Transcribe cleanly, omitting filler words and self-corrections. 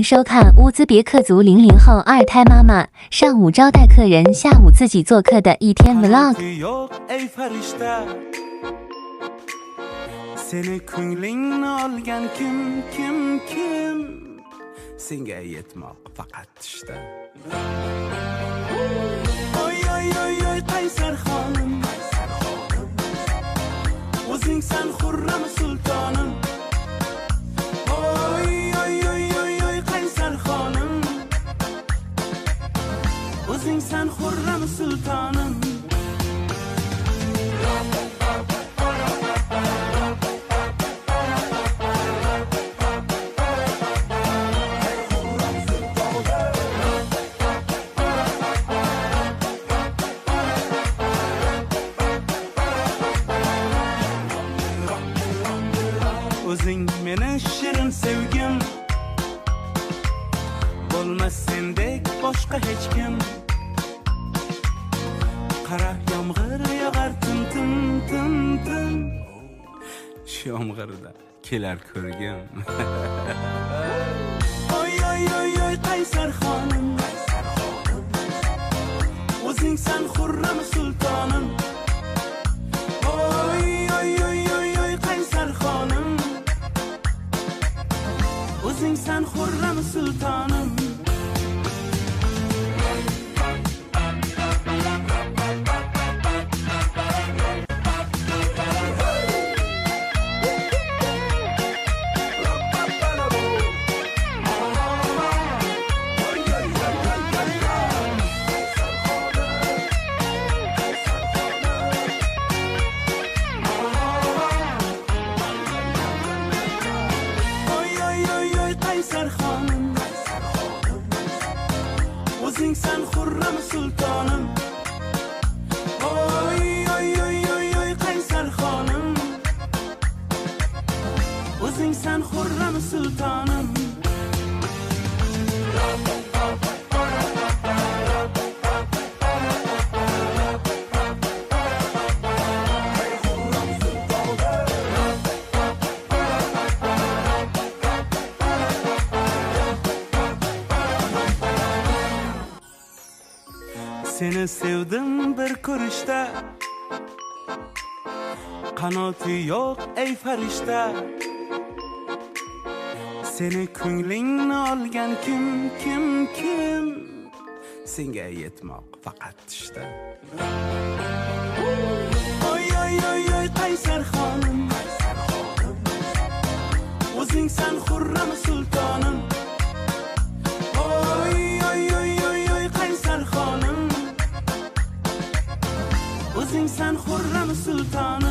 收看乌兹别克族00后二胎妈妈上午招待客人，下午自己做客的一天 vlog。Seni ko'nglingni olgan kim senga yetmoq faqat tushda oy oy oy oy qaysar xonim o'zingsan xurram sultonim oy oy oy oy oy qaysar xonim o'zingsan xurram sultonim O'zing meni shirin sevgim bo'lmas sendek boshqa hech kim qara yomg'ir yog'ar tim tim tim tim shu yomg'irda kelar ko'rgim oy oy oy oy qaysar xonim o'zingsan xurram sultonim oy oy oy oy oy qaysar xonim o'zingsan xurram sultonim qaysar xonim o'zingsan xurram sultonim oy oy oy oy oy qaysar xonim o'zingsan xurram sultonim Seni sevdim bir ko'rishda qanoti yo'q ey farishta seni ko'nglingni olgan kim senga yetmoq faqat tushda oy oy oy oy qaysar xonim o'zingsan xurram sultonim oy oy oy oy oy qaysar xonim o'zingsan xurram sultonim